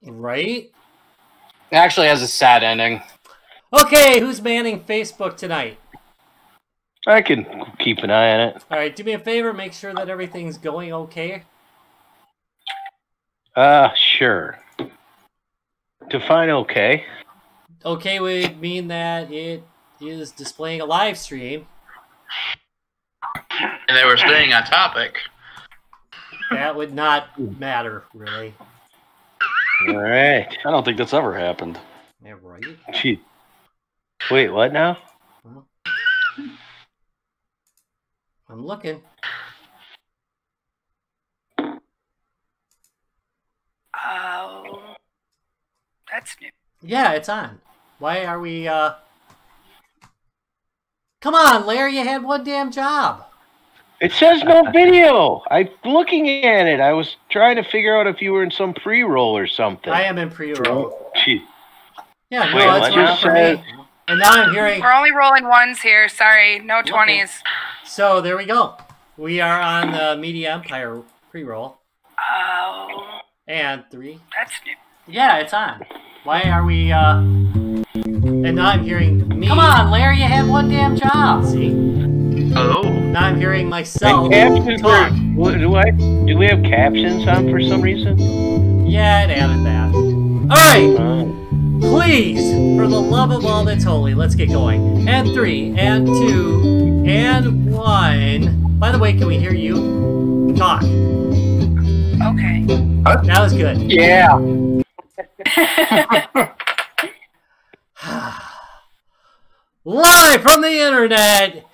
Right? It actually has a sad ending. Okay, who's manning Facebook tonight? I can keep an eye on it. All right, do me a favor, make sure that everything's going okay. Sure. Define okay. Okay would mean that it is displaying a live stream. And they were staying on topic. That would not matter, really. All right. I don't think that's ever happened. Yeah, right? Gee. Wait, what now? Well, I'm looking. Oh, that's new. Yeah, it's on. Why are we, Come on, Larry, you had one damn job. It says no video. I'm looking at it. I was trying to figure out if you were in some pre-roll or something. I am in pre-roll. Gee. Yeah, no, Wait, that's what fine just for me. And now I'm hearing... We're only rolling ones here. Sorry, no 20s. So, there we go. We are on the Media Empire pre-roll. Oh, And 3. that's new. Yeah, it's on. Why are we, And now I'm hearing me. Come on, Larry, you had one damn job. See? Oh. Now I'm hearing myself Captions talk. do we have captions on for some reason? Yeah, it added that. Alright! Please, for the love of all that's holy, let's get going. And 3, and 2, and 1. By the way, can we hear you talk? Okay. That was good. Yeah. Live from the internet!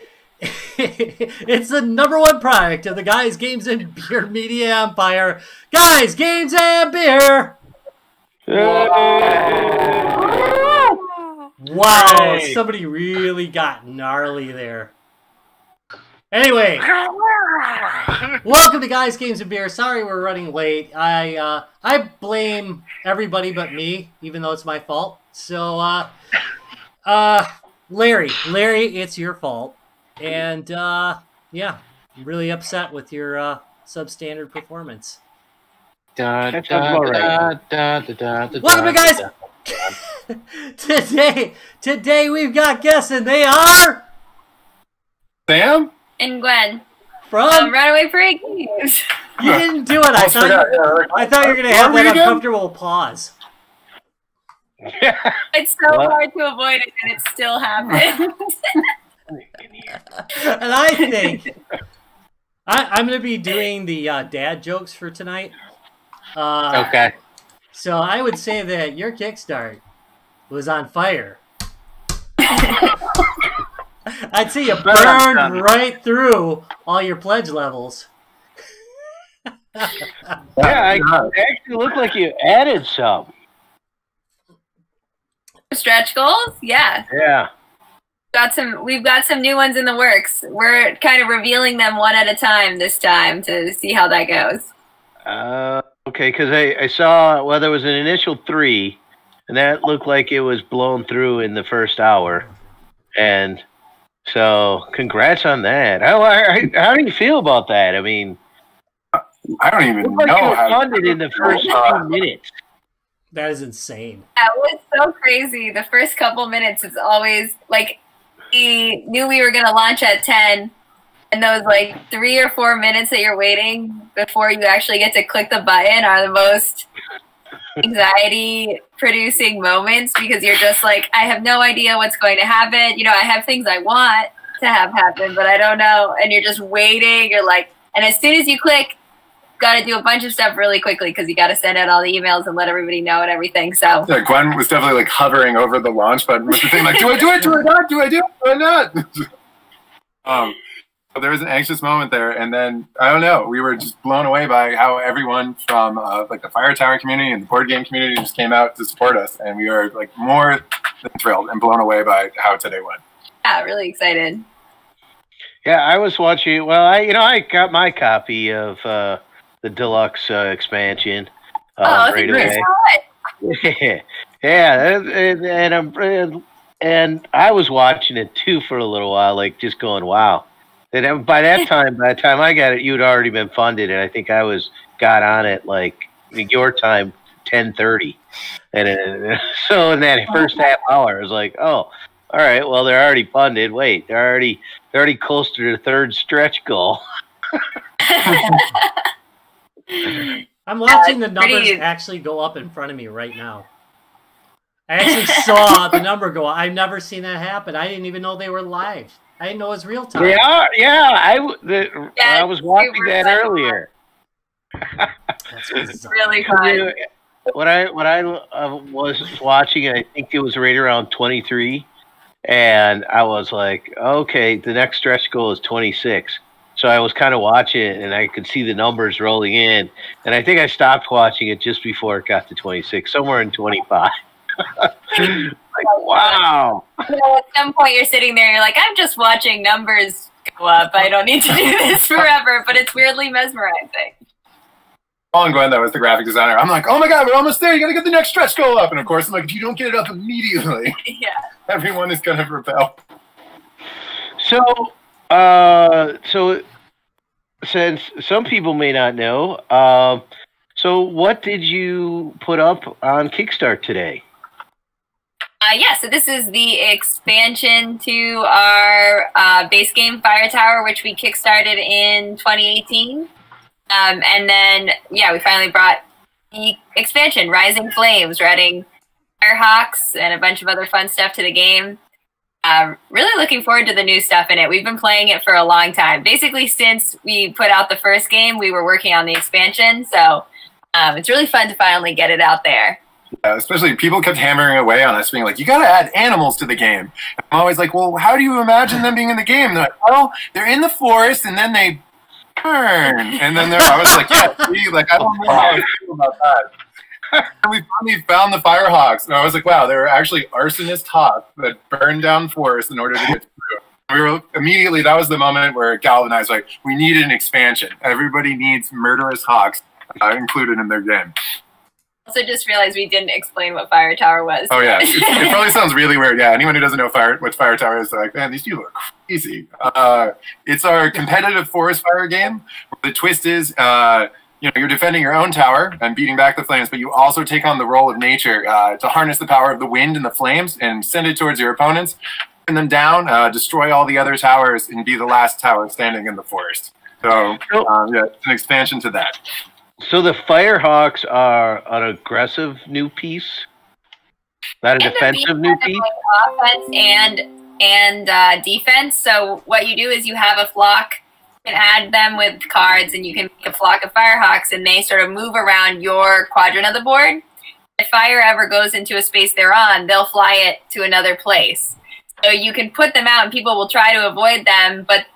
It's the #1 product of the Guys, Games, and Beer Media Empire. Guys, Games, and Beer! Wow, somebody really got gnarly there. Anyway, welcome to Guys, Games, and Beer. Sorry we're running late. I blame everybody but me, even though it's my fault. So, Larry, it's your fault. And, yeah, I'm really upset with your substandard performance. That sounds about right. Welcome, guys! Today we've got guests, and they are... Sam? And Gwen from Runaway Parade Games. You didn't do it. I thought you were going to have that uncomfortable pause. It's so hard to avoid it, and it still happens. And I think I'm going to be doing the dad jokes for tonight. Okay. So I would say that your Kickstarter was on fire. I'd say you burned right through all your pledge levels. Yeah, it actually looked like you added some. Stretch goals? Yeah. Yeah. We've got some new ones in the works. We're kind of revealing them one at a time this time to see how that goes. Okay, because I saw, well, there was an initial 3, and that looked like it was blown through in the first hour. And so, congrats on that. How do you feel about that? I mean, I don't even know how funded in the first 2 minutes. That is insane. That was so crazy. The first couple minutes is always like we knew we were going to launch at 10, and those like 3 or 4 minutes that you're waiting before you actually get to click the button are the most anxiety-producing moments because you're just like, I have no idea what's going to happen. You know, I have things I want to have happen, but I don't know. And you're just waiting. You're like, and as soon as you click, got to do a bunch of stuff really quickly because you got to send out all the emails and let everybody know and everything. So yeah, Gwen was definitely like hovering over the launch button with the thing like, do I do it? Do I not? Do I do it? Do I not? So there was an anxious moment there, and then I don't know. We were just blown away by how everyone from like the Fire Tower community and the board game community just came out to support us, and we were like more than thrilled and blown away by how today went. Yeah, really excited. Yeah, I was watching. Well, I got my copy of the deluxe expansion right away. Yeah, and I was watching it too for a little while, like just going, wow. And by the time I got it, you'd already been funded, and I think I got on it like your time 10:30, and so in that first half hour, I was like, oh, all right, well they're already funded. Wait, they're already close to the third stretch goal. I'm watching the numbers actually go up in front of me right now. I actually saw the number go up. I've never seen that happen. I didn't even know they were live. I didn't know it was real time. They are, yeah. I was watching that earlier. That's bizarre. Really fun. What I was watching, I think it was right around 23, and I was like, okay, the next stretch goal is 26. So I was kind of watching it, and I could see the numbers rolling in, and I think I stopped watching it just before it got to 26, somewhere in 25. Like, wow. You know, at some point you're sitting there, you're like, I'm just watching numbers go up. I don't need to do this forever, but it's weirdly mesmerizing. Colin Gwen, though, is the graphic designer. I'm like, oh my god, we're almost there. You got to get the next stretch goal up. And of course, I'm like, if you don't get it up immediately, everyone is going to rebel. So, since some people may not know, so what did you put up on Kickstarter today? So this is the expansion to our base game Fire Tower, which we kickstarted in 2018. And then, we finally brought the expansion, Rising Flames, we're adding Firehawks and a bunch of other fun stuff to the game. Really looking forward to the new stuff in it. We've been playing it for a long time. Basically, since we put out the first game, we were working on the expansion. So it's really fun to finally get it out there. Yeah, especially people kept hammering away on us, being like, you got to add animals to the game. And I'm always like, well, how do you imagine them being in the game? And they're like, well, they're in the forest, and then they turn. And then I was like, yeah, see, like, I don't know how I feel about that. And we finally found the Firehawks, and I was like, wow, they were actually arsonist hawks that burned down forests in order to get through. We were immediately, that was the moment where galvanized, like, we needed an expansion. Everybody needs murderous hawks included in their game. Also just realized we didn't explain what Fire Tower was. Oh, yeah. It probably sounds really weird. Yeah, anyone who doesn't know what Fire Tower is, they're like, man, these people are crazy. It's our competitive forest fire game. The twist is, you're defending your own tower and beating back the flames, but you also take on the role of nature to harness the power of the wind and the flames and send it towards your opponents, turn them down, destroy all the other towers, and be the last tower standing in the forest. So, it's an expansion to that. So the Firehawks are an aggressive new piece, not a defensive new piece. Offense and defense. So what you do is you have a flock, you can add them with cards, and you can make a flock of Firehawks, and they sort of move around your quadrant of the board. If fire ever goes into a space they're on, they'll fly it to another place. So you can put them out, and people will try to avoid them, but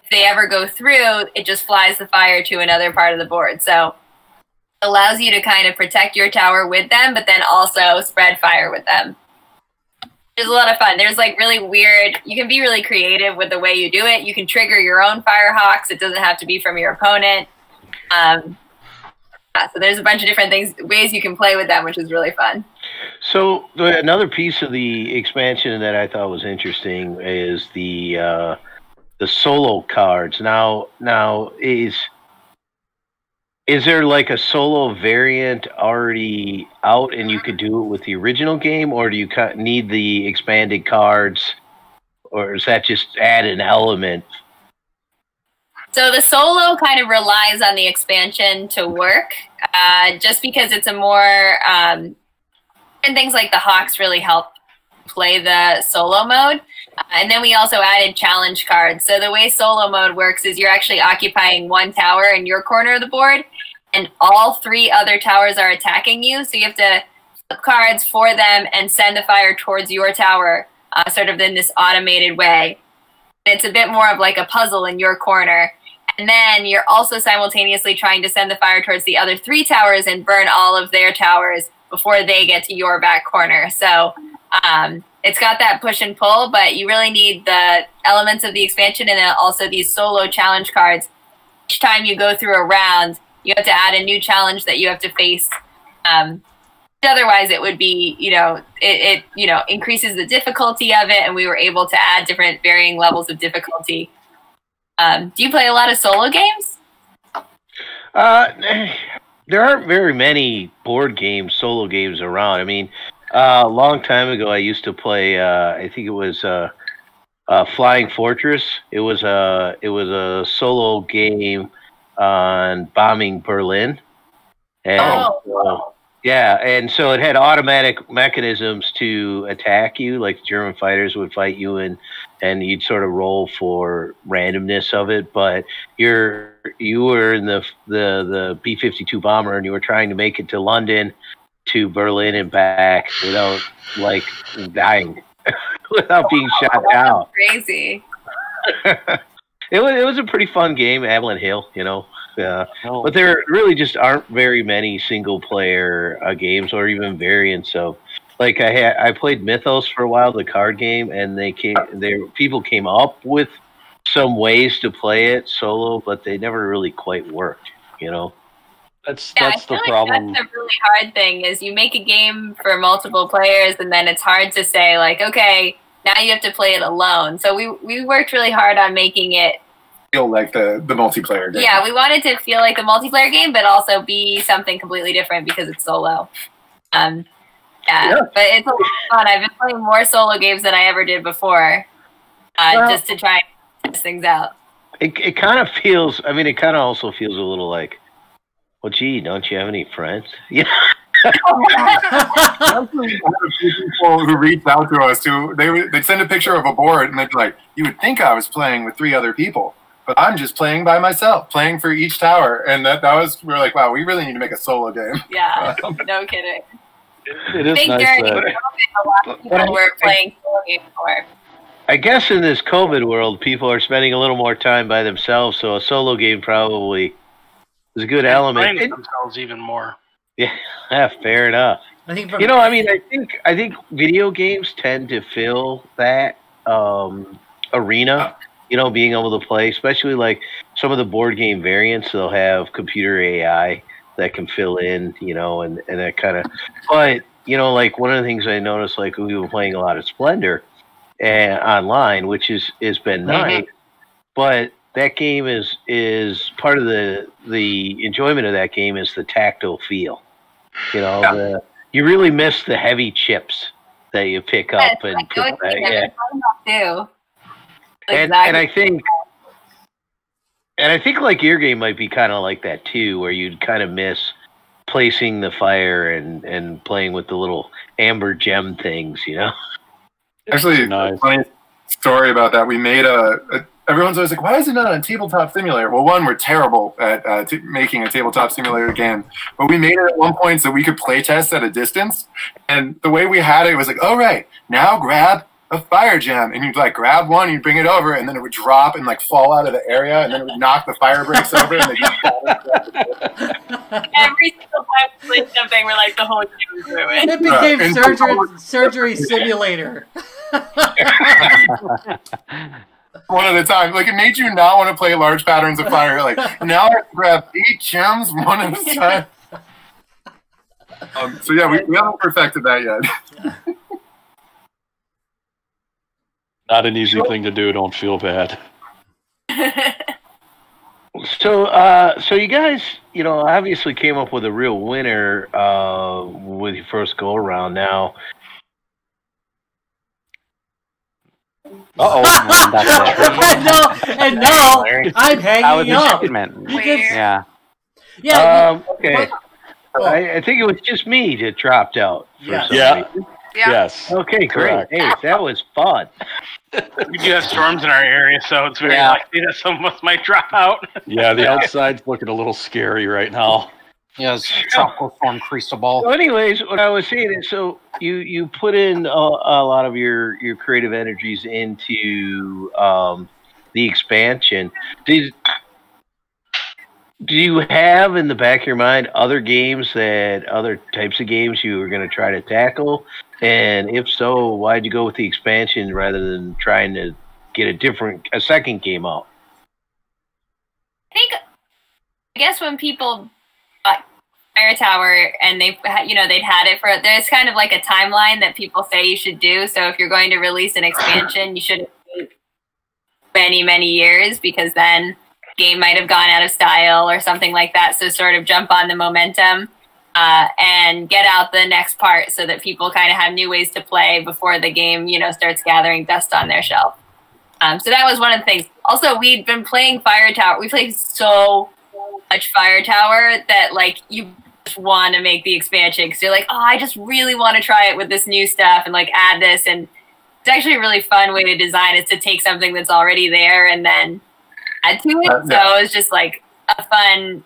if they ever go through, it just flies the fire to another part of the board. So allows you to kind of protect your tower with them, but then also spread fire with them. It's a lot of fun. There's like really weird, you can be really creative with the way you do it. You can trigger your own Firehawks. It doesn't have to be from your opponent. So there's a bunch of different ways you can play with them, which is really fun. So another piece of the expansion that I thought was interesting is the solo cards. Now is there like a solo variant already out and you could do it with the original game, or do you need the expanded cards, or is that just add an element? So the solo kind of relies on the expansion to work, just because it's a more, and things like the Hawks really help play the solo mode. And then we also added challenge cards. So the way solo mode works is you're actually occupying one tower in your corner of the board, and all three other towers are attacking you. So you have to flip cards for them and send the fire towards your tower, sort of in this automated way. It's a bit more of like a puzzle in your corner. And then you're also simultaneously trying to send the fire towards the other three towers and burn all of their towers before they get to your back corner. So it's got that push and pull, but you really need the elements of the expansion and then also these solo challenge cards. Each time you go through a round, you have to add a new challenge that you have to face. Otherwise, it would be, it increases the difficulty of it, and we were able to add different varying levels of difficulty. Do you play a lot of solo games? there aren't very many board games, solo games around. I mean, a long time ago, I used to play. I think it was Flying Fortress. It was a solo game on bombing Berlin, and yeah, and so it had automatic mechanisms to attack you. Like German fighters would fight you, and you'd sort of roll for randomness of it. But you were in the B-52 bomber, and you were trying to make it to London, to Berlin and back without like dying, without being shot down. Crazy. It was a pretty fun game, Avalon Hill, you know. But there really just aren't very many single player games or even variants of. Like I played Mythos for a while, the card game, and people came up with some ways to play it solo, but they never really quite worked, you know. That's I the feel like problem. that's the really hard thing is you make a game for multiple players and then it's hard to say like, okay, now you have to play it alone. So we worked really hard on making it Feel like the multiplayer game. Yeah, we wanted to feel like a multiplayer game, but also be something completely different because it's solo. But it's a lot of fun. I've been playing more solo games than I ever did before, just to try and test things out. It kind of feels. I mean, it kind of also feels a little like, well, gee, don't you have any friends? Yeah. People who reached out to us they'd send a picture of a board and they'd be like, you would think I was playing with 3 other people, but I'm just playing by myself, playing for each tower. And we were like, wow, we really need to make a solo game. Yeah, no kidding. It is I think nice during that COVID, a lot of people were playing solo games for. I guess in this COVID world, people are spending a little more time by themselves, so a solo game probably is a good element. Playing themselves even more. Yeah, fair enough. I think You know, I mean, I think video games tend to fill that arena. You know, being able to play, especially like some of the board game variants, they'll have computer AI that can fill in. You know, and that kind of. But you know, like one of the things I noticed, like we were playing a lot of Splendor online, which has been nice, but that game is part of the enjoyment of that game is the tactile feel. You know, you really miss the heavy chips that you pick up and put back. Yeah. And I think like your game might be kind of like that too, where you'd kind of miss placing the fire and playing with the little amber gem things, you know. Actually, Nice. a funny story about that. We made everyone's always like, why is it not on Tabletop Simulator? Well, one, we're terrible at making a Tabletop Simulator game. But we made it at one point so we could play test at a distance. And the way we had it was like, oh, right, now grab a fire gem. And you'd like grab one, you'd bring it over, and then it would drop and like fall out of the area. And then it would knock the fire breaks over. And Every single time we played something, we're like, the whole game is ruined. it became surgery simulator. One at a time. Like, it made you not want to play large patterns of fire. Like, now I have to grab 8 gems one at a time. So, yeah, we haven't perfected that yet. not an easy thing to do. Don't feel bad. So you guys, you know, obviously came up with a real winner with your first go around. Now, and now I'm hanging up. Yeah. Okay. I think it was just me that dropped out. Yeah. Yes. Okay, great. Correct. Hey, that was fun. We do have storms in our area, so it's very likely that some of us might drop out. Yeah, the outside's looking a little scary right now. Yes, tropical storm Cristobal. So anyways, what I was saying is, so you put in a lot of your creative energies into the expansion. Do you have in the back of your mind other types of games you were going to try to tackle? And if so, why'd you go with the expansion rather than trying to get a second game out? I guess when people bought Fire Tower and they'd had it there's kind of like a timeline that people say you should do. So if you're going to release an expansion, you shouldn't wait many, many years because then game might have gone out of style or something like that. So sort of jump on the momentum and get out the next part so that people kind of have new ways to play before the game, starts gathering dust on their shelf. So that was one of the things. Also, we'd been playing Fire Tower. We played so much Fire Tower that you want to make the expansion because you're like, oh, I just really want to try it with this new stuff and add this. And it's actually a really fun way to design is to take something that's already there and then add to it. So it was just a fun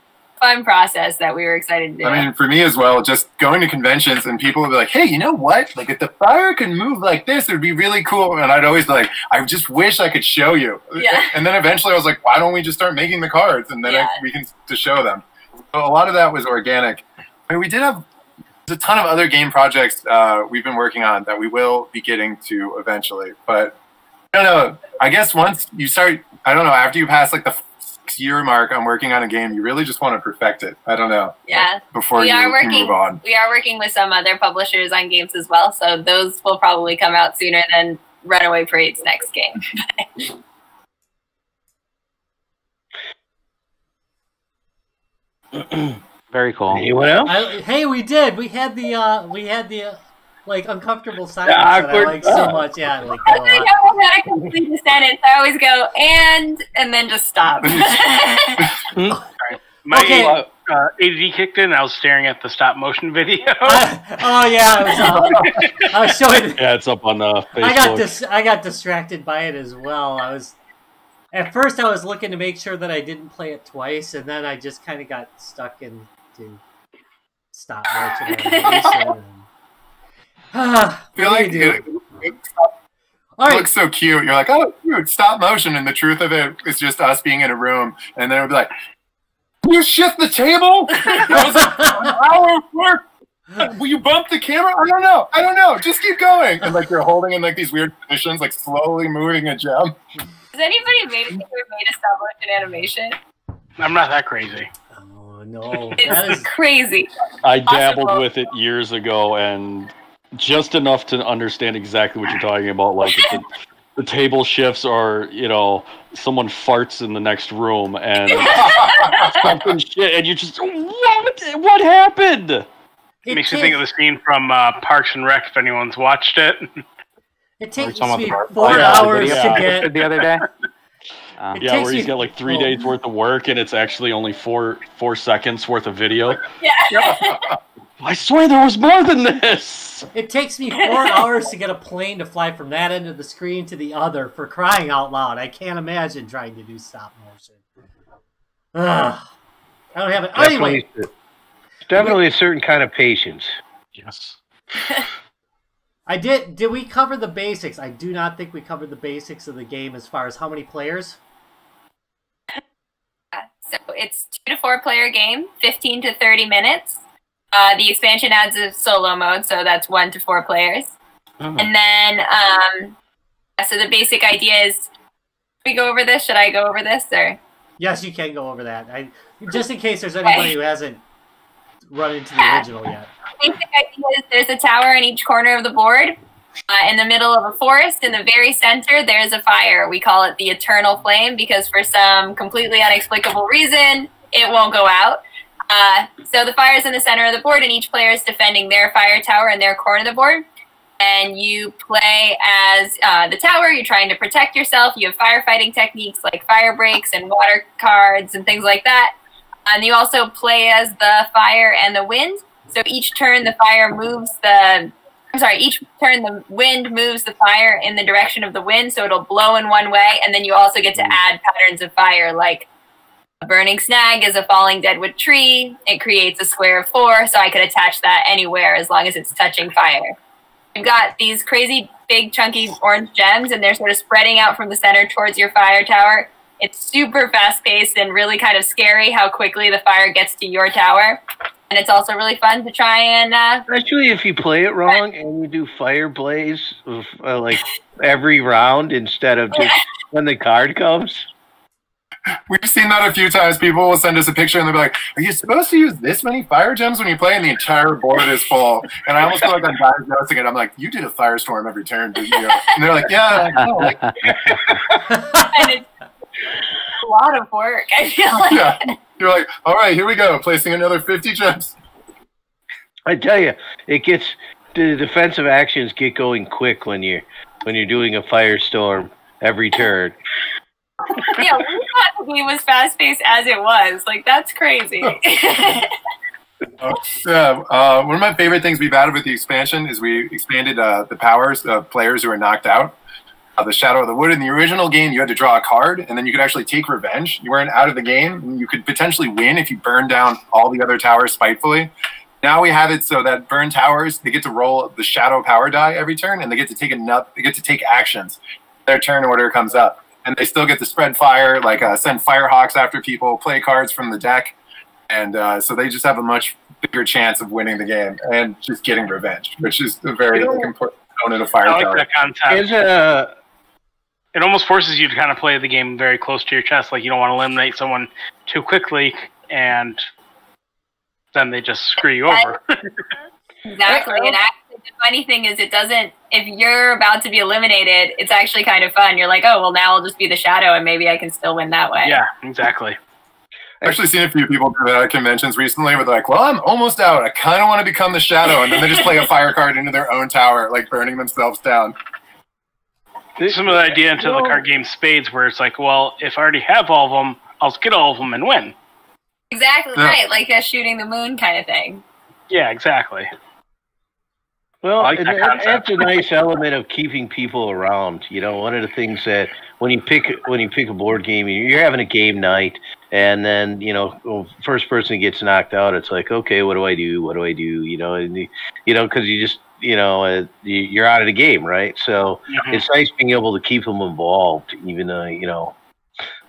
process that we were excited to do. I mean, for me as well, just going to conventions and people would be like, hey, you know what? If the fire can move like this, it would be really cool. And I'd always be like, I just wish I could show you. Yeah. And then eventually I was like, why don't we just start making the cards and then we can to show them. So a lot of that was organic. I mean, we did have a ton of other game projects we've been working on that we will be getting to eventually. But I don't know. I guess once you start, I don't know, after you pass the year mark on working on a game, you really just want to perfect it. I don't know. Yeah. Before you move on. We are working with some other publishers on games as well, so those will probably come out sooner than Runaway Parade's next game. Very cool. Anyone else? Hey, we did. We had the uncomfortable silence that I like so much. Yeah, I like that a lot. I know how to complete the sentence. I always go and then just stop. My ADD kicked in. I was staring at the stop motion video. I was showing. Yeah, it's up on Facebook. I got distracted by it as well. At first I was looking to make sure that I didn't play it twice, and then I just kind of got stuck into stop motion animation. I feel like it looks so cute. You're like, oh, cute, stop motion, and the truth of it is just us being in a room, and then it'll be like, you shift the table? I was like, an hour of work. Will you bump the camera? I don't know. Just keep going. And you're holding in these weird positions, slowly moving a gem. Has anybody made a stop motion animation? I'm not that crazy. Oh no, it's crazy. I dabbled with it years ago, and just enough to understand exactly what you're talking about. If the table shifts, or someone farts in the next room, and something shit, and you just what happened? It makes me think of the scene from Parks and Rec. If anyone's watched it. It takes me 4 hours to get the other day. Where he's got 3 days worth of work, and it's actually only 4 seconds worth of video. Yeah. I swear there was more than this. It takes me 4 hours to get a plane to fly from that end of the screen to the other. For crying out loud, I can't imagine trying to do stop motion. I don't have it. Anyway, Definitely a certain kind of patience. Yes. Did we cover the basics? I do not think we covered the basics of the game as far as how many players. So it's 2 to 4 player game, 15 to 30 minutes. The expansion adds a solo mode, so that's 1 to 4 players. Oh. And then, so the basic idea is, should we go over this? Should I go over this, or? Yes, you can go over that. Just in case there's anybody who hasn't run into the original yet. Basic idea is there's a tower in each corner of the board. In the middle of a forest, in the very center, there's a fire. We call it the Eternal Flame because for some completely inexplicable reason, it won't go out. So the fire is in the center of the board, and each player is defending their fire tower in their corner of the board. And you play as the tower. You're trying to protect yourself. You have firefighting techniques like fire breaks and water cards and things like that. And you also play as the fire and the wind. So each turn the wind moves the fire in the direction of the wind, so it'll blow in one way, and then you also get to add patterns of fire, like a burning snag is a falling deadwood tree. It creates a square of 4, so I could attach that anywhere as long as it's touching fire. You've got these crazy big chunky orange gems, and they're sort of spreading out from the center towards your fire tower. It's super fast-paced and really kind of scary how quickly the fire gets to your tower. And it's also really fun to try and... Especially if you play it wrong and you do fire blaze every round instead of just when the card comes. We've seen that a few times. People will send us a picture and they'll be like, are you supposed to use this many fire gems when you play? And the entire board is full. And I almost feel like I'm diagnosing it. I'm like, you did a firestorm every turn, didn't you? And they're like, yeah. I know. a lot of work. I feel like. Yeah. You're like, all right, here we go, placing another 50 chips. I tell you, it gets the defensive actions get going quick when you're doing a firestorm every turn. Yeah, we thought the game was fast paced as it was. Like that's crazy. One of my favorite things we've added with the expansion is we expanded the powers of players who are knocked out. The Shadow of the Wood in the original game, you had to draw a card, and then you could actually take revenge. You weren't out of the game, and you could potentially win if you burned down all the other towers spitefully. Now we have it so that burn towers, they get to roll the shadow power die every turn, and they get to take actions. Their turn order comes up, and they still get to spread fire, like send firehawks after people, play cards from the deck, and so they just have a much bigger chance of winning the game and just getting revenge, which is a very important component of fire. I like that concept. It almost forces you to kind of play the game very close to your chest. Like you don't want to eliminate someone too quickly, and then they just screw you over. Exactly. And actually, the funny thing is, it doesn't. If you're about to be eliminated, it's actually kind of fun. You're like, oh well, now I'll just be the shadow, and maybe I can still win that way. Yeah, exactly. I've actually seen a few people do that at conventions recently where they're like, well, I'm almost out. I kind of want to become the shadow. And then they just play a fire card into their own tower, like burning themselves down. Some of the idea into the card game Spades, where it's like, well, if I already have all of them, I'll get all of them and win. Exactly right, like a shooting the moon kind of thing. Yeah, exactly. Well, like that's a nice element of keeping people around. You know, one of the things that when you pick a board game, you're having a game night, and then first person gets knocked out. It's like, okay, what do I do? What do I do? Because you just you're out of the game, right? So it's nice being able to keep them involved, even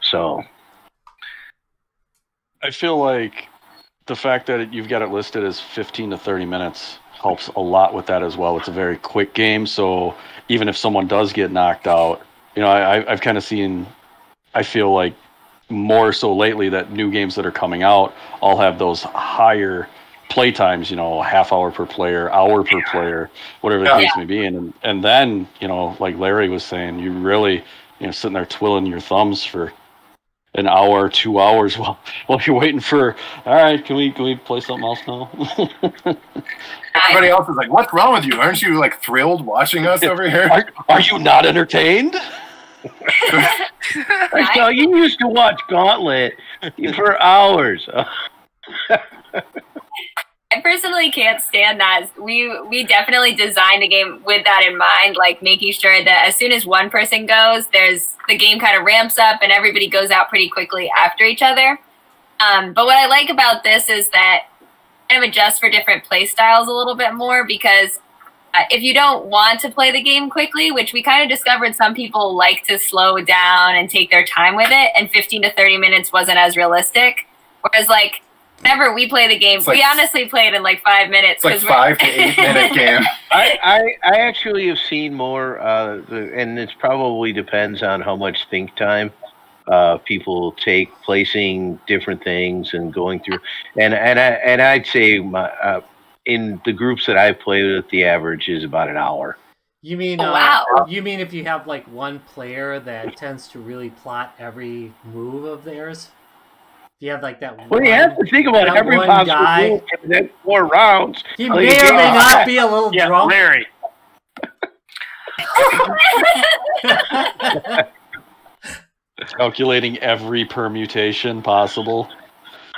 so. I feel like the fact that you've got it listed as 15 to 30 minutes helps a lot with that as well. It's a very quick game, so even if someone does get knocked out, I've kind of seen, I feel like more so lately that new games that are coming out all have those higher play times, a half hour per player, hour per player, whatever the case may be. And then, like Larry was saying, you really, sitting there twiddling your thumbs for an hour or 2 hours while you're waiting for, all right, can we play something else now? Everybody else is like, what's wrong with you? Aren't you like thrilled watching us over here? Are you not entertained? I saw you used to watch Gauntlet for hours. I personally can't stand that. We definitely designed the game with that in mind, like making sure that as soon as one person goes, the game kind of ramps up and everybody goes out pretty quickly after each other. But what I like about this is that kind of adjust for different play styles a little bit more, because if you don't want to play the game quickly, which we kind of discovered some people like to slow down and take their time with it, and 15 to 30 minutes wasn't as realistic. Whereas like whenever we play the game, we honestly play it in like 5 minutes. It's like 5 to 8 minute game. I actually have seen more, and it probably depends on how much think time people take placing different things and going through. And I'd say in the groups that I play with, the average is about an hour. You mean wow. You mean if you have like one player that tends to really plot every move of theirs? You have like that. Well, you have to think about every possible move and then 4 rounds. He may or may not be a little drunk. Larry. Calculating every permutation possible.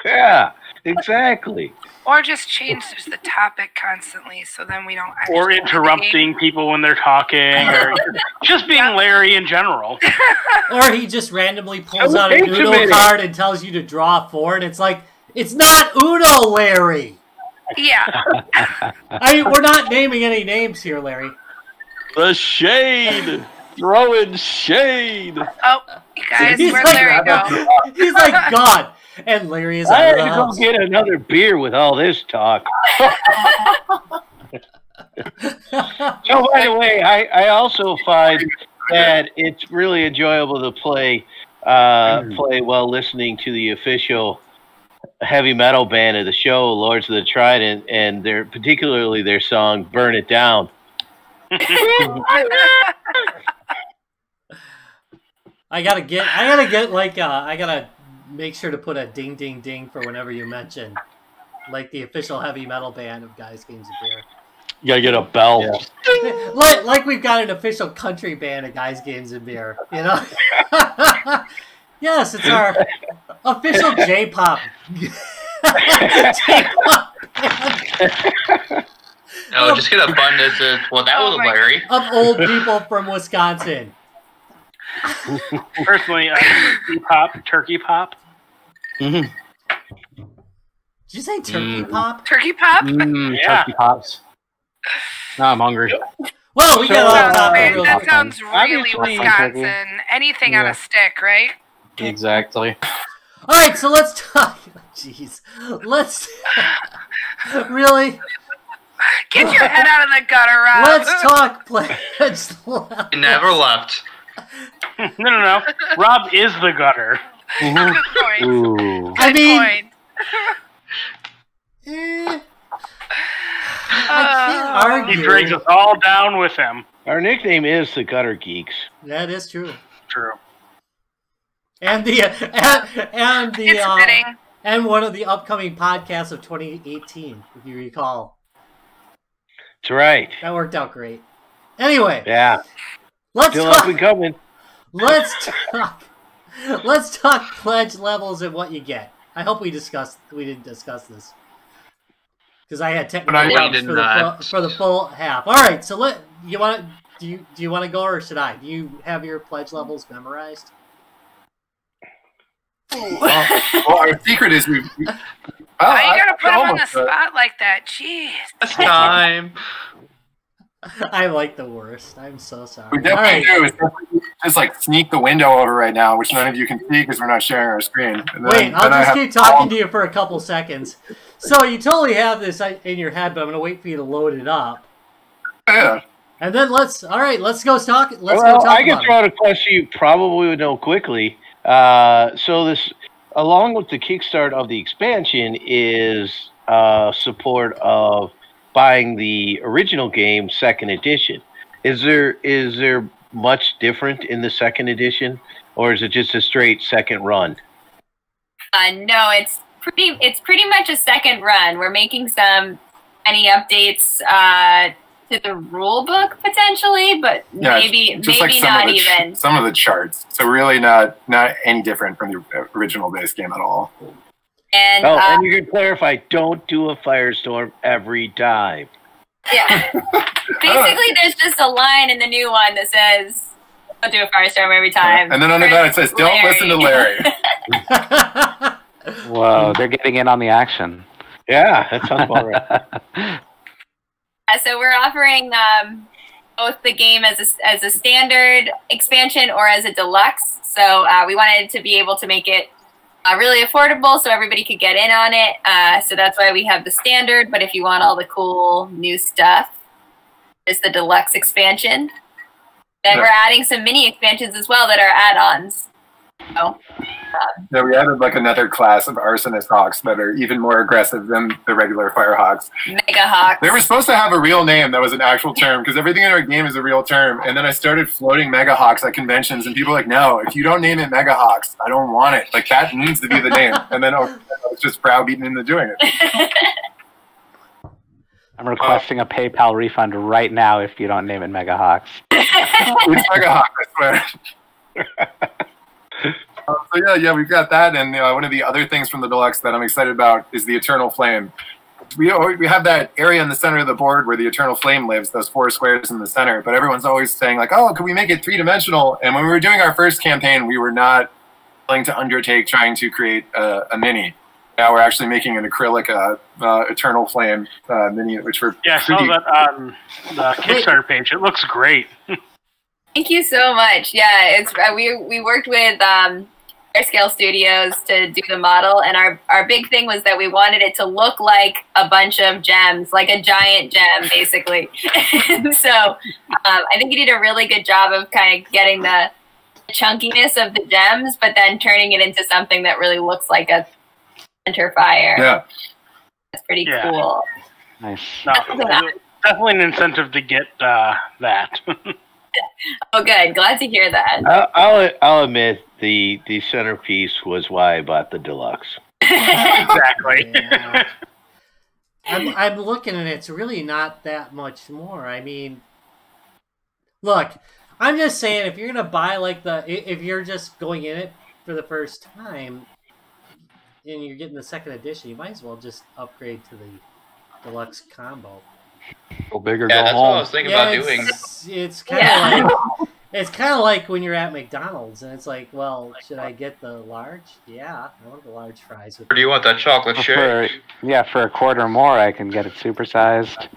Yeah, exactly. Or just change the topic constantly, so then we don't. Or interrupting people when they're talking, or just being Larry in general. Or he just randomly pulls out a Uno card and tells you to draw 4, and it's like, it's not Uno, Larry. Yeah. We're not naming any names here, Larry. The shade. Throwing shade. Oh, you guys, where'd Larry go? He's like, God. And Larry is out of the house. I had to go get another beer with all this talk. So, by the way, I also find that it's really enjoyable to play while listening to the official heavy metal band of the show, Lords of the Trident, and particularly their song "Burn It Down." I gotta get like I gotta make sure to put a ding ding ding for whenever you mention like the official heavy metal band of Guys Games and Beer. You gotta get a bell. Yeah. Like we've got an official country band of Guys Games and Beer, you know? Yes, it's our official J-pop. J-pop band. Oh, just get a bun that says, well, that was Larry. Of old people from Wisconsin. Personally, pop, turkey pop. Did you say turkey pop? Turkey pop? Yeah. Turkey pops. Now I'm hungry. Well, we got off Oh, topic man, real that quick. sounds really Obviously- Wisconsin. Anything on Yeah. a stick, right? Exactly. All right, so let's talk. Jeez, let's really. Get your head out of the gutter, Rob. Let's talk pledge levels. He never left. No. Rob is the gutter. Good point. Ooh. I Good mean, point. I can't argue. He drags us all down with him. Our nickname is the Gutter Geeks. That is true. True. And the It's fitting. and one of the upcoming podcasts of 2018, if you recall. That's right. That worked out great. Anyway, Yeah. let's Still up talk. and coming. Let's talk pledge levels and what you get. I hope we didn't discuss this because I had technical We problems did not. for the full half. All right, so do you want to go or should I? Do you have your pledge levels memorized? Well, our secret is we. Why you gotta put him on the almost, spot like that? Jeez. It's time. I like the worst. I'm so sorry. We All definitely right. do. It's definitely just like sneak the window over right now, which none of you can see because we're not sharing our screen. And Wait, I'll then I just have- keep talking to you for a couple seconds. So you totally have this in your head, but I'm gonna wait for you to load it up, Yeah. and then let's go talk. Let's go Well, talk I can about throw it. out a question you probably would know quickly. So this, along with the Kickstarter of the expansion, is support of buying the original game second edition. Is there much different in the second edition, or is it just a straight second run? No, it's pretty much a second run. We're making some any updates to the rule book potentially, but Yeah, maybe just like not even. some of the charts. So really not any different from the original base game at all. And And you can clarify: don't do a firestorm every time. yeah, basically, there's just a line in the new one that says, "Don't do a firestorm every time." And then under that it says, "Don't listen to Larry." Whoa, they're getting in on the action. Yeah, that sounds about right. So we're offering both the game as a standard expansion or as a deluxe. So we wanted to be able to make it really affordable so everybody could get in on it. So that's why we have the standard. But if you want all the cool new stuff, there's the deluxe expansion. Then we're adding some mini expansions as well that are add-ons. So, Yeah, we added like another class of arsonist hawks that are even more aggressive than the regular fire hawks. Mega Hawks. They were supposed to have a real name that was an actual term because everything in our game is a real term. And then I started floating Mega Hawks at conventions, and people were like, "No, if you don't name it Mega Hawks, I don't want it. Like that needs to be the name." And then I was just browbeaten into doing it. I'm requesting a PayPal refund right now if you don't name it Mega Hawks. It's Mega Hawk, I swear. So yeah, we've got that, and one of the other things from the deluxe that I'm excited about is the Eternal Flame. We have that area in the center of the board where the Eternal Flame lives, those 4 squares in the center. But everyone's always saying like, "Oh, could we make it 3-dimensional?" And when we were doing our first campaign, we were not willing to undertake trying to create a mini. Now we're actually making an acrylic Eternal Flame mini, which we're Yeah, I saw that on the Kickstarter page. It looks great. Thank you so much. Yeah, it's we worked with Scale Studios to do the model, and our big thing was that we wanted it to look like a bunch of gems, like a giant gem, basically. So I think you did a really good job of kind of getting the chunkiness of the gems, but then turning it into something that really looks like a center fire. Yeah. That's pretty Yeah. cool. Nice. No, definitely an incentive to get that. Oh, good. Glad to hear that. I'll admit the centerpiece was why I bought the deluxe. Exactly. Yeah. I'm looking and it's really not that much more. I mean, look, I'm just saying if you're gonna buy like if you're just going in it for the first time and you're getting the second edition, you might as well just upgrade to the deluxe combo. Go big or Yeah, go that's home. what I was thinking about doing. It's kind of like it's kind of like when you're at McDonald's and it's like, well, should I get the large? Yeah, I want the large fries. Or do you want that chocolate shake? For a quarter more, I can get it supersized.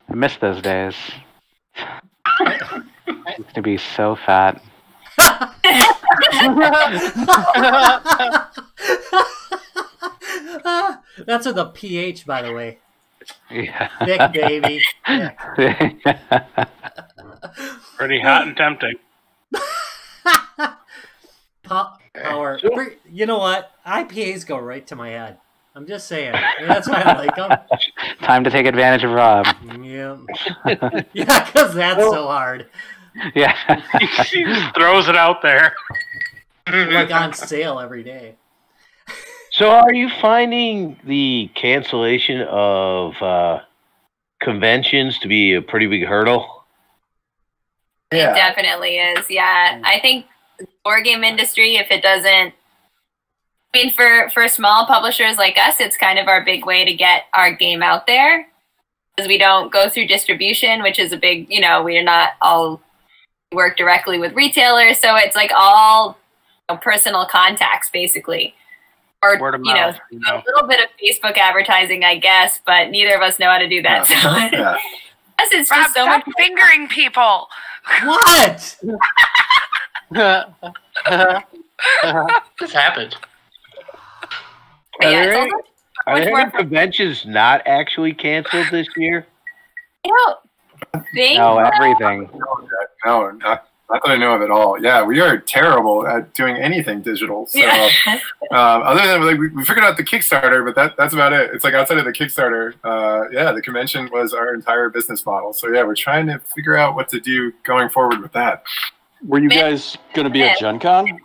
I miss those days. I used to be so fat. That's with a PH, by the way. Yeah. Thick, baby. Thick. Pretty hot and tempting. Power. You know what? IPAs go right to my head. I'm just saying. That's why I like them. Time to take advantage of Rob. Yeah. Yeah, because that's so hard. Yeah. He just throws it out there. Like on sale every day. So are you finding the cancellation of conventions to be a pretty big hurdle? It definitely is, yeah. I think the board game industry, if it doesn't... I mean, for small publishers like us, it's kind of our big way to get our game out there. Because we don't go through distribution, which is a big, we're not all... We work directly with retailers, so it's like all personal contacts, basically. Or, word of mouth, a little bit of Facebook advertising, I guess, but neither of us know how to do that. So it's Rob, just so stop much fingering people. What? This happened. Are Yeah, there, it's are much there more any conventions not actually canceled this year? I don't think No, everything. No, not that I know of at all. Yeah, we are terrible at doing anything digital. So, other than like we figured out the Kickstarter, but that's about it. It's like outside of the Kickstarter, the convention was our entire business model. So yeah, we're trying to figure out what to do going forward with that. Were you guys going to be at Gen Con?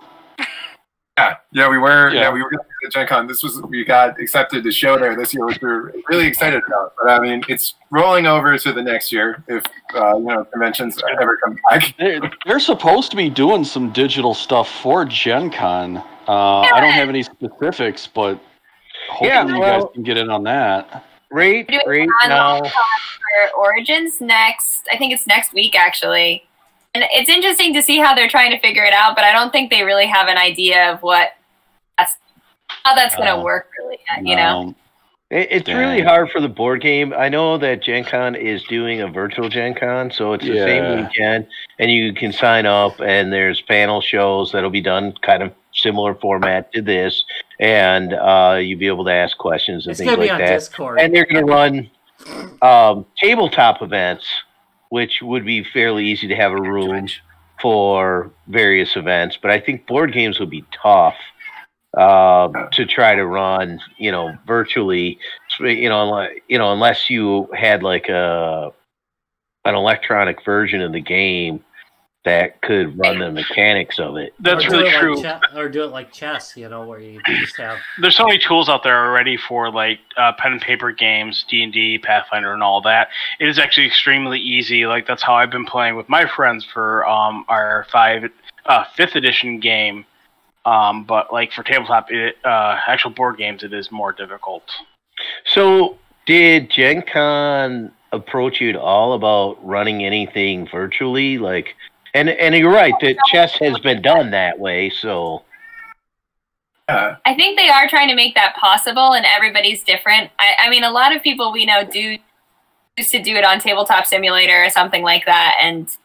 Yeah, we were. Yeah. Yeah, we were going to be at Gen Con. We got accepted to show there this year, which we're really excited about. But I mean, it's rolling over to the next year if conventions ever come back. They're supposed to be doing some digital stuff for Gen Con. I don't have any specifics, but hopefully you guys can get in on that. Right now. For Origins next, I think it's next week actually. And it's interesting to see how they're trying to figure it out, but I don't think they really have an idea of how that's going to work really yet, It's really hard for the board game. I know that Gen Con is doing a virtual Gen Con, so it's the same weekend, and you can sign up, and there's panel shows that'll be done kind of similar format to this, and you'll be able to ask questions and things like that. Discord. And they're going to run tabletop events, which would be fairly easy to have a room for various events. But I think board games would be tough to try to run, virtually, unless you had like an electronic version of the game that could run the mechanics of it. That's really true. Or do it like chess, where you just have... There's so many tools out there already for like pen and paper games, D&D, Pathfinder, and all that. It is actually extremely easy. Like that's how I've been playing with my friends for our 5th edition game. But like for tabletop, actual board games, it is more difficult. So did Gen Con approach you at all about running anything virtually? Like, and you're right that chess has been done that way. So I think they are trying to make that possible, and everybody's different. I mean, a lot of people we know used to do it on Tabletop Simulator or something like that, and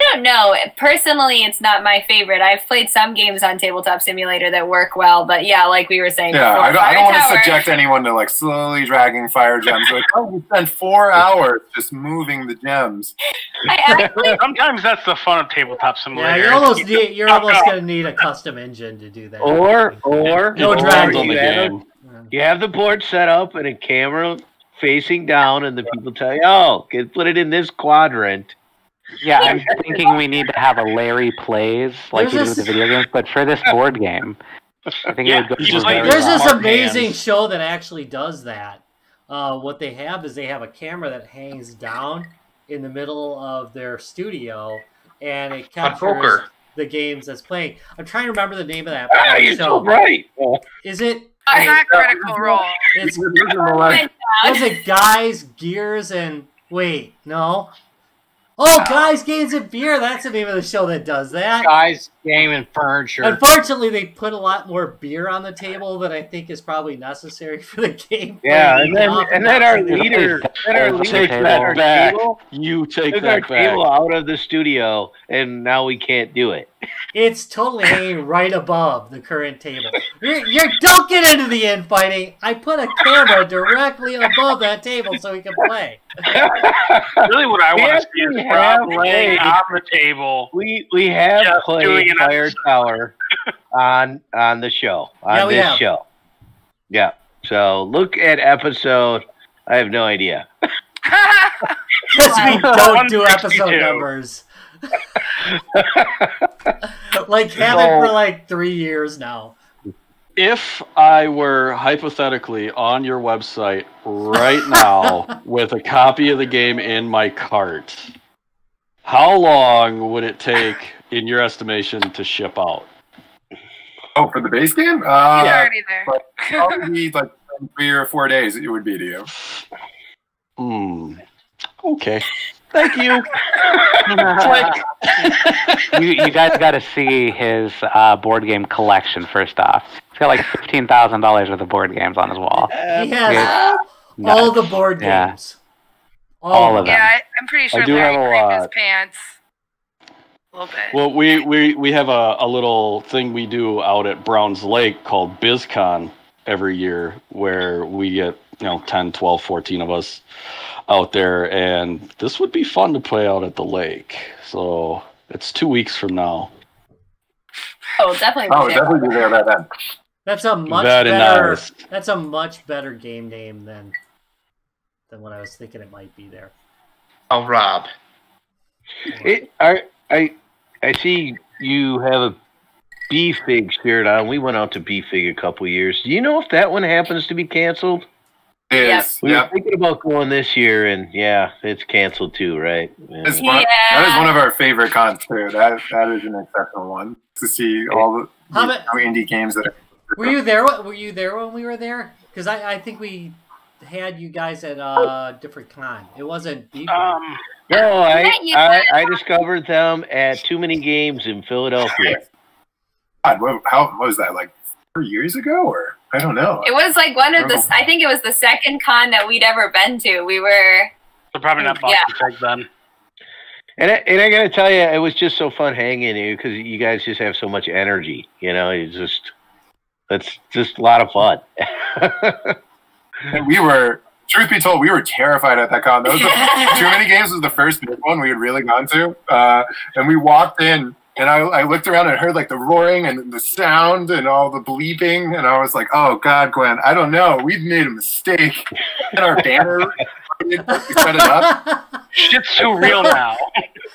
I don't know. Personally, it's not my favorite. I've played some games on Tabletop Simulator that work well, but yeah, like we were saying before, I don't want to subject anyone to like slowly dragging fire gems. Like, you spend 4 hours just moving the gems. Sometimes that's the fun of Tabletop Simulator. Yeah, you're almost going to need a custom engine to do that. Or no drags on you the game. You have the board set up and a camera facing down, and the people tell you, "Oh, put it in this quadrant." Yeah, I'm thinking we need to have a Larry Plays like we do with the video games, but for this board game, I think it would go just very There's well. this amazing show that actually does that. What they have is they have a camera that hangs down in the middle of their studio, and it captures poker. the games that's playing. I'm trying to remember the name of that You're show. so right. Is it? I'm not Critical Role. It's, Oh, was it Guys, Gears, and wait, no. Oh, Guys, Games, and Beer. That's the name of the show that does that. Guys, game, and furniture. Unfortunately, they put a lot more beer on the table than I think is probably necessary for the game. Yeah, and then our leader, Take that back. You take took our that back. table out of the studio, and now we can't do it. It's totally hanging right above the current table. Don't get into the infighting. I put a camera directly above that table so we can play. Really, what I want to see is Rob laying played. on the table. We have Just played doing an Fire episode. Tower on the show we this have. show. Yeah. So look at episode. I have no idea. Because we don't do episode 162. numbers. Like, haven't for like 3 years now. If I were hypothetically on your website right now with a copy of the game in my cart, how long would it take, in your estimation, to ship out? Oh, for the base game? You're already there. But probably like 3 or 4 days it would be to you. Okay. Thank you. You guys got to see his board game collection first off. He's got like $15,000 worth of board games on his wall. He has all the board Yeah. games. All of them. Yeah, I'm pretty sure I do Larry have a cranked his lot. pants a little bit. Well, we have a little thing we do out at Browns Lake called BizCon every year, where we get 10, 12, 14 of us out there, and this would be fun to play out at the lake. So it's 2 weeks from now. Oh, definitely. Oh, definitely be there by then. That's a much Very better. nice. That's a much better game name than what I was thinking it might be there. Oh, Rob. I see you have a B-Fig shirt on. We went out to B-Fig a couple years. Do you know if that one happens to be canceled? It Yep. is. We were Yep. thinking about going this year, and yeah, it's canceled too, right? Yeah. That is one of our favorite cons too. That is an exceptional one to see all the How about- indie games that are. Were you there? Were you there when we were there? Because I think we had you guys at a different con. It wasn't deep. No, I discovered them at Too Many Games in Philadelphia. God, how was that? Like 4 years ago, or I don't know. It was like one of the. I think it was the second con that we'd ever been to. We were. They're probably not Boston Tech then. And I got to tell you, it was just so fun hanging here because you guys just have so much energy. It's just a lot of fun. And truth be told, we were terrified at that con. Too Many Games was the first big one we had really gone to, and we walked in. And I looked around and heard like the roaring and the sound and all the bleeping, and I was like, "Oh God, Gwen, I don't know. We've made a mistake." And our banner, we set it up. Shit's too real now.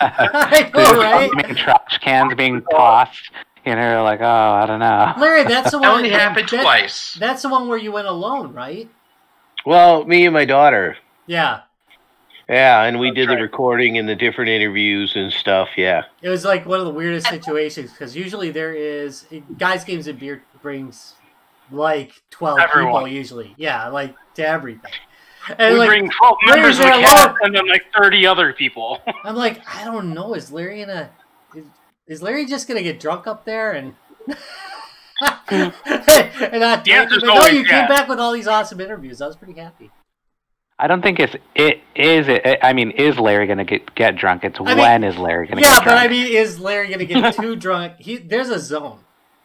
I know, right? Trash cans being tossed. Like, oh, I don't know. Larry, that's the one. That only happened twice. That's the one where you went alone, right? Well, me and my daughter. Yeah. Yeah, and we did the recording and the different interviews and stuff. Yeah. It was like one of the weirdest situations because usually there is Guys, Games, and Beer brings like 12 people usually. Yeah, like to everything. And We like, bring 12 members of the Larry's cast alone. and then like 30 other people. I'm like, I don't know. Is Larry is Larry just gonna get drunk up there and and not The answer's no, always you came yes. back with all these awesome interviews. I was pretty happy. I don't think is Larry going to get drunk? It's when is Larry going to Yeah, get drunk? but I mean, is Larry going to get too drunk? There's a zone.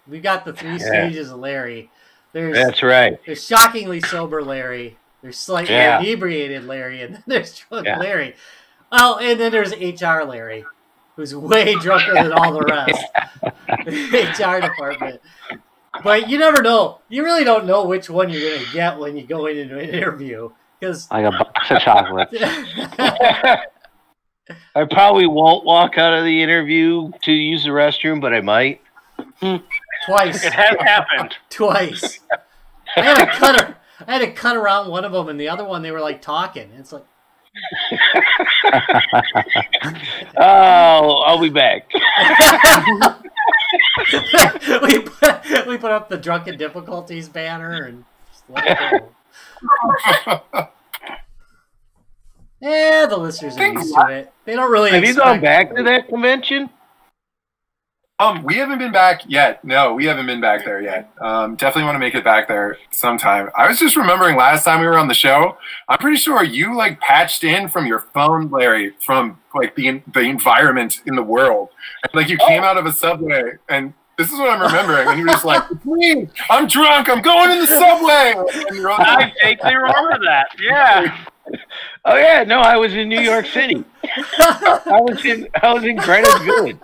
We've got the 3 stages of Larry. That's right. There's shockingly sober Larry. There's slightly inebriated Larry, and then there's drunk Larry. Oh, and then there's HR Larry, who's way drunker than all the rest. HR department. But you never know. You really don't know which one you're going to get when you go into an interview. Like a box of chocolates. I probably won't walk out of the interview to use the restroom, but I might. Twice. It has happened. Twice. I had to cut around one of them, and the other one they were like talking. It's like, oh, I'll be back. we put up the drunken difficulties banner and just let it go. Yeah, the listeners are used to it. They don't really. Have you gone back to that convention? We haven't been back yet. No, we haven't been back there yet. Definitely want to make it back there sometime. I was just remembering last time we were on the show, I'm pretty sure you like patched in from your phone, Larry, from like the environment in the world. And, like you came out of a subway, and this is what I'm remembering. And you were just like, "It's me. I'm drunk. I'm going in the subway." I vaguely remember that. Yeah. Oh yeah, no, I was in New York City. I was in Greenwich Village.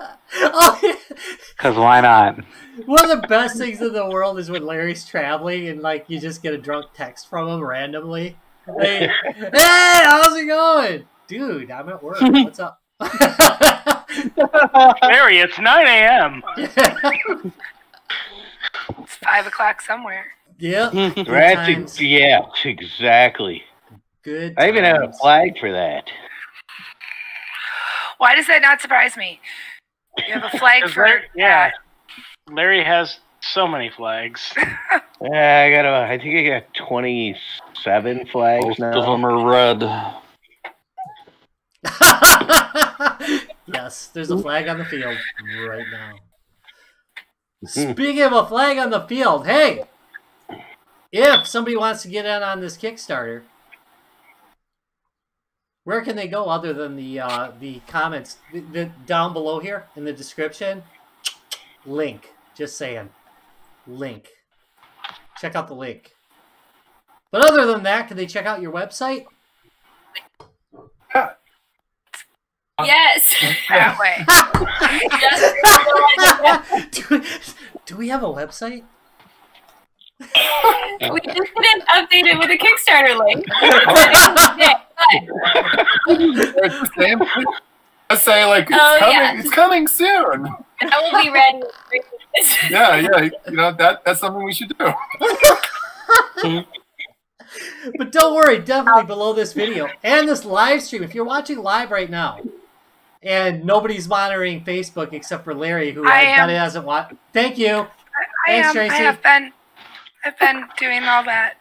Because why not? One of the best things in the world is when Larry's traveling and like you just get a drunk text from him randomly. Like, hey, how's it going? Dude, I'm at work. What's up? Larry, it's 9 a.m. It's 5 o'clock somewhere. Yeah. Yeah, exactly. Good. I even had a flag for that. Why does that not surprise me? You have a flag for yeah. Larry has so many flags. Yeah, I think I got 27 flags Most now. of them are red. Yes, there's a flag on the field right now. Speaking of a flag on the field, hey, if somebody wants to get in on this Kickstarter, where can they go other than the comments down below here in the description? Link. Just saying. Link. Check out the link. But other than that, can they check out your website? Yes. that way. Do we have a website? We just didn't update it with a Kickstarter link. Let's say like it's coming soon. That will be ready. Yeah, you know that's something we should do. But don't worry, definitely below this video and this live stream, if you're watching live right now and nobody's monitoring Facebook except for Larry, who I bet hasn't watched. Thank you. Thanks, Tracy. I've been doing all that.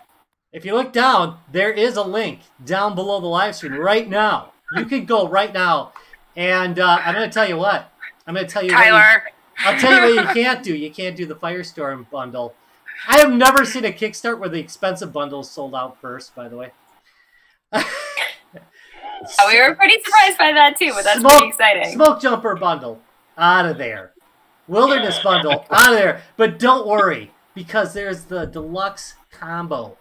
If you look down, there is a link down below the live stream right now. You can go right now, and I'm going to tell you what. I'm going to tell you, Tyler. I'll tell you what you can't do. You can't do the Firestorm bundle. I have never seen a Kickstart where the expensive bundles sold out first, by the way. We were pretty surprised by that too, but that's pretty exciting. Smoke Jumper bundle, out of there. Wilderness bundle, out of there. But don't worry, because there's the deluxe combo.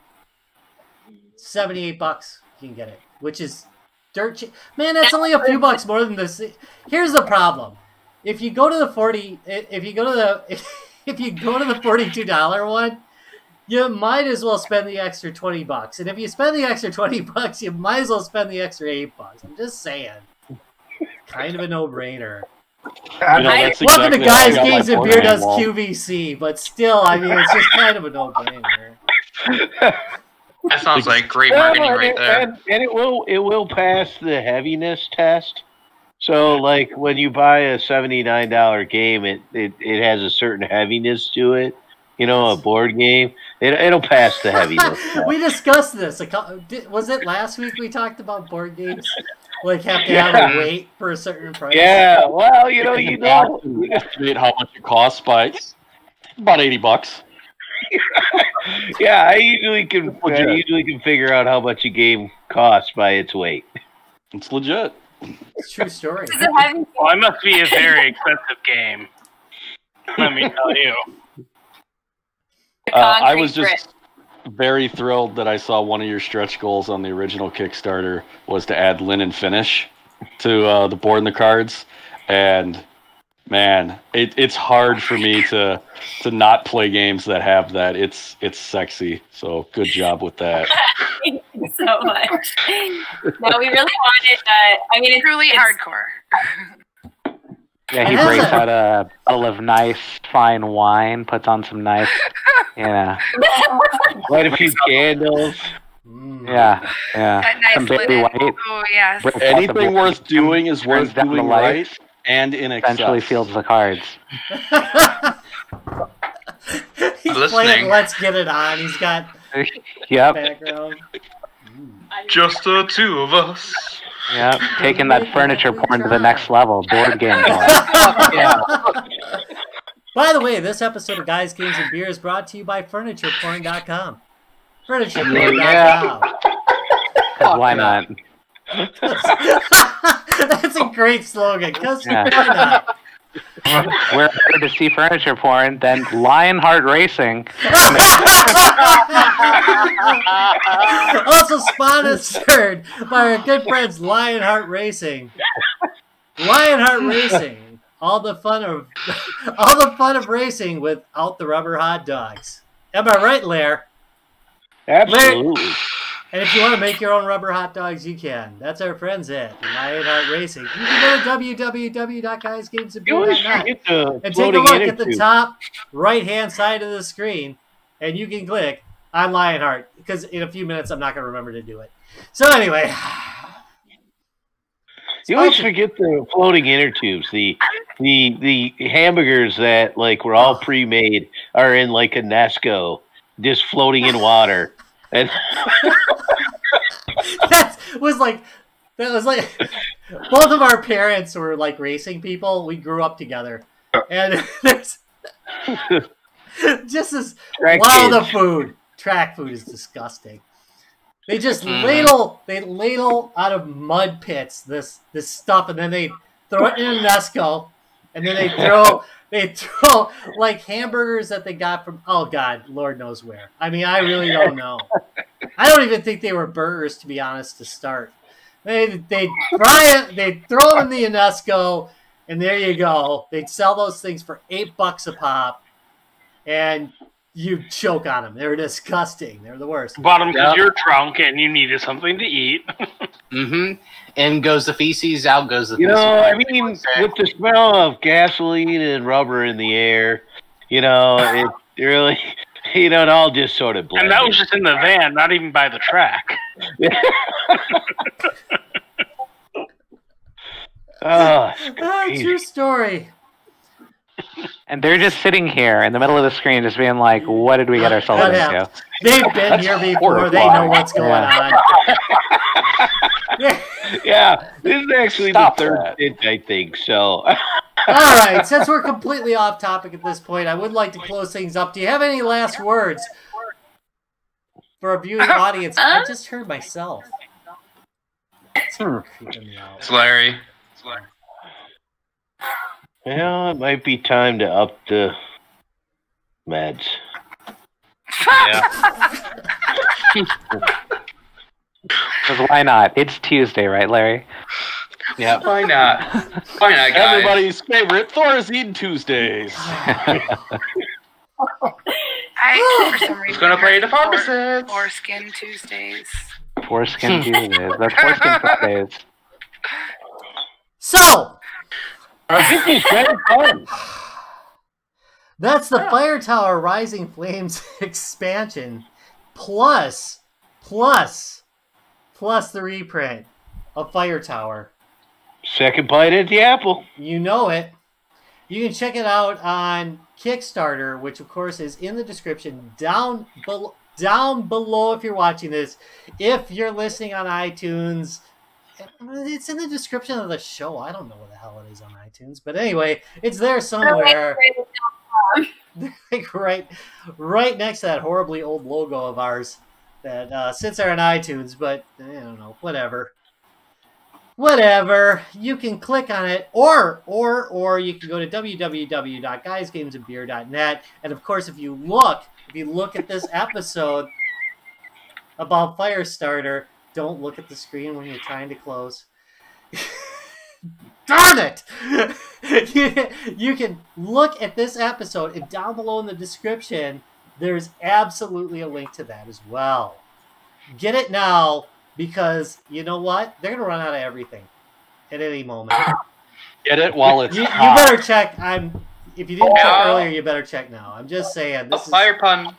$78 you can get it, which is dirt cheap. Man, that's only a few bucks more than this. Here's the problem: if you go to the $42 one, you might as well spend the extra $20. And if you spend the extra $20, you might as well spend the extra $8. I'm just saying, kind of a no-brainer. Welcome to Guys, Games, and Beer does QVC, but still, I mean, it's just kind of a no-brainer. That sounds like great marketing right there. And it will pass the heaviness test. So, like, when you buy a $79 game, it has a certain heaviness to it. You know, a board game. It'll pass the heaviness test. We discussed this. Was it last week we talked about board games? Like, have to have a weight for a certain price? Yeah, well, you know. Estimate how much it costs by about $80. Yeah, I usually can figure out how much a game costs by its weight. It's legit. It's a true story. Well, it must be a very expensive game. Let me tell you. I was just very thrilled that I saw one of your stretch goals on the original Kickstarter was to add linen finish to the board and the cards. And man, it's hard for me to not play games that have that. It's sexy. So good job with that. so much. No, we really wanted. I mean, it's Truly hardcore. Yeah, he breaks out a bottle of nice, fine wine, puts on some nice, Light a few candles. yeah. That nice Some Barry linen. White. Oh, yes. Breaks out the Anything worth doing is turns worth down the doing lights, right and in excess. Eventually fields the cards. He's Listening. playing Let's Get It On. He's got Yep. background. Just the two of us. Yep. Taking that furniture porn to the next level. Board game porn. By the way, this episode of Guys, Games, and Beer is brought to you by FurniturePorn.com. FurniturePorn.com. Because why not? That's a great slogan. Because Yeah. why not? We're here to see furniture porn, then Lionheart Racing. Also sponsored by our good friends Lionheart Racing. Lionheart Racing. All the fun of racing without the rubber hot dogs. Am I right, Lair? Absolutely. And if you want to make your own rubber hot dogs, you can. That's our friends at Lionheart Racing. You can go to www.guysgamesandbeer.net and take a look at the top right-hand side of the screen, and you can click on Lionheart, because in a few minutes I'm not going to remember to do it. So anyway. You always forget the floating inner tubes. The hamburgers that like were all pre-made are in like a Nesco, just floating in water. And that was like both of our parents were like racing people. We grew up together, and there's just this the food. Track food is disgusting. They just ladle out of mud pits this stuff, and then they throw it in a Nesco, and then they throw like hamburgers that they got from, oh God, Lord knows where. I mean, I really don't know. I don't even think they were burgers, to be honest, to start. They fry it, they throw them in the Nesco, and there you go. They'd sell those things for $8 a pop, and you choke on them. They're disgusting. They're the worst. Bottom because you're drunk and you needed something to eat. In goes the feces, out goes the feces. You know, I mean, with the smell of gasoline and rubber in the air, you know, it really, you know, it all just sort of blends. And that was just in the van, not even by the track. True story. And they're just sitting here in the middle of the screen just being like, what did we get ourselves into? They've been here before. They know what's going on. Yeah, this is actually the third stint, I think, so. All right, since we're completely off topic at this point, I would like to close things up. Do you have any last words for our viewing audience? I just heard myself. It's creeping me out. It's Larry. Well, it might be time to up the meds. Because why not? It's Tuesday, right, Larry? Yeah. Why not? Why not, guys? Everybody's favorite Thorazine Tuesdays. I, for some reason, gonna play the pharmacist. Foreskin Tuesdays. Foreskin Tuesdays. That's Foreskin Fridays. So, This is very fun. that's the Fire Tower Rising Flames expansion, plus the reprint of Fire Tower. Second bite at the apple. You know it. You can check it out on Kickstarter, which of course is in the description down below if you're watching this. If you're listening on iTunes, it's in the description of the show. I don't know what the hell it is on iTunes, but anyway, it's there somewhere. Like right next to that horribly old logo of ours that sits there on iTunes, but I don't know, whatever. You can click on it, or you can go to www.guysgamesandbeer.net, and of course, if you look at this episode about Firestarter, don't look at the screen when you're trying to close. Darn it! You can look at this episode, and down below in the description, there's absolutely a link to that as well. get it now because you know what? They're gonna run out of everything at any moment. Get it while it's You hot. better check. If you didn't check earlier, you better check now. I'm just saying. This is Fire pun.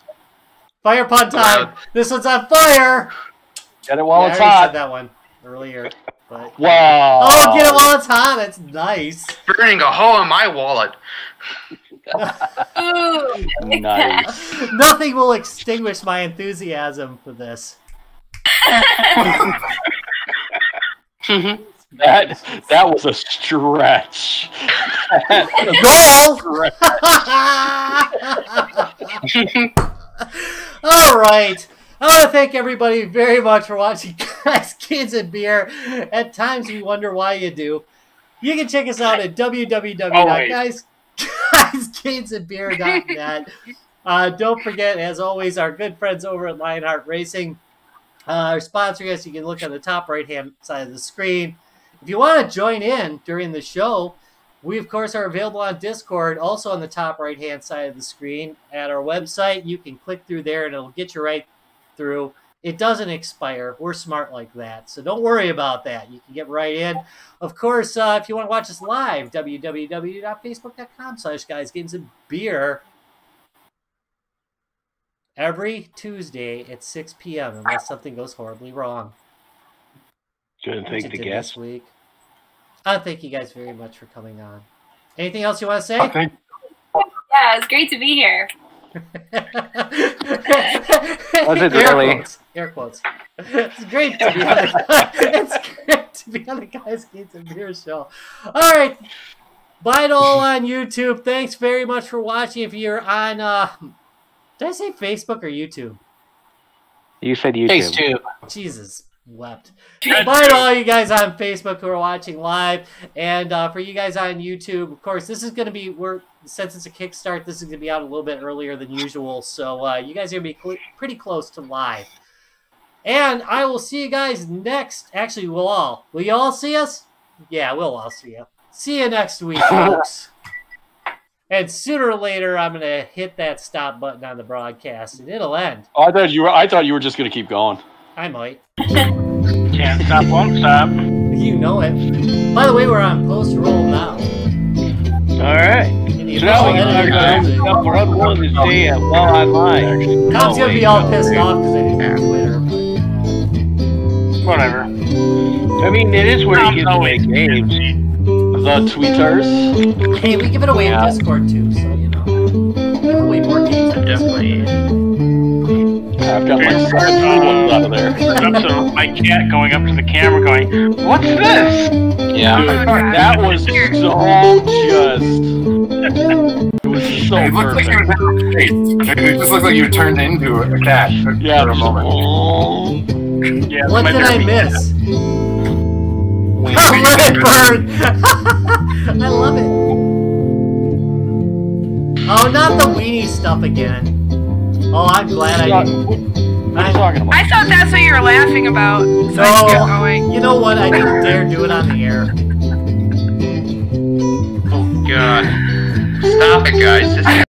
fire pun time. This one's on fire. Get it while I it's already hot. said that one earlier. But... Wow. Oh, get it while it's hot. That's nice. Burning a hole in my wallet. Ooh. Nice. Nothing will extinguish my enthusiasm for this. That was a stretch. Goal! All right. I want to thank everybody very much for watching Guys, Kids, and Beer. At times we wonder why you do. You can check us out at www.guyskidsandbeer.net. Don't forget, as always, our good friends over at Lionheart Racing are sponsoring us. You can look on the top right-hand side of the screen. If you want to join in during the show, we, of course, are available on Discord, also on the top right-hand side of the screen. At our website, you can click through there, and it'll get you right through. It doesn't expire. We're smart like that, so don't worry about that. You can get right in. Of course, if you want to watch us live, www.facebook.com/guysgamesandbeer. Every Tuesday at 6 p.m. unless something goes horribly wrong. Couldn't think the guest. This week. Thank you guys very much for coming on. Anything else you want to say? Yeah, it was great to be here. Was it really? Quotes. Air quotes. It's great to be on the Guys, Games, and Beer show. All right. Bye to all on YouTube. Thanks very much for watching. If you're on, did I say Facebook or YouTube? You said YouTube. Face2. Jesus wept. Bye to all you guys on Facebook who are watching live, and for you guys on YouTube, of course, this is going to be since it's a Kickstart, this is going to be out a little bit earlier than usual, so you guys are going to be pretty close to live. And I will see you guys next. Actually, will you all see us? Yeah, we'll all see you. See you next week, folks. And sooner or later, I'm going to hit that stop button on the broadcast, and it'll end. Oh, I thought you were just going to keep going. I might. Can't stop, won't stop. You know it. By the way, we're on post-roll now. All right. So now we can run one to stay at Well Online. Tom's going to be all pissed off because I didn't do Twitter. Whatever. I mean, it is where you can make games. The tweeters. Hey, we give it away in Discord too, so you know. We give away more games on Discord. I've got my 17 ones out of there. So my cat going up to the camera going, "What's this?" Yeah. That was so just. It was so It looked like perfect. it just looked like you turned into a cat for a moment. Yeah, What did I miss? Let it burn! I love it. Oh, not the weenie stuff again. Oh, I'm glad I didn't. What are you talking about? I thought that's what you were laughing about. So I kept going. You know what? I didn't dare do it on the air. Oh, God. Stop it, guys. This is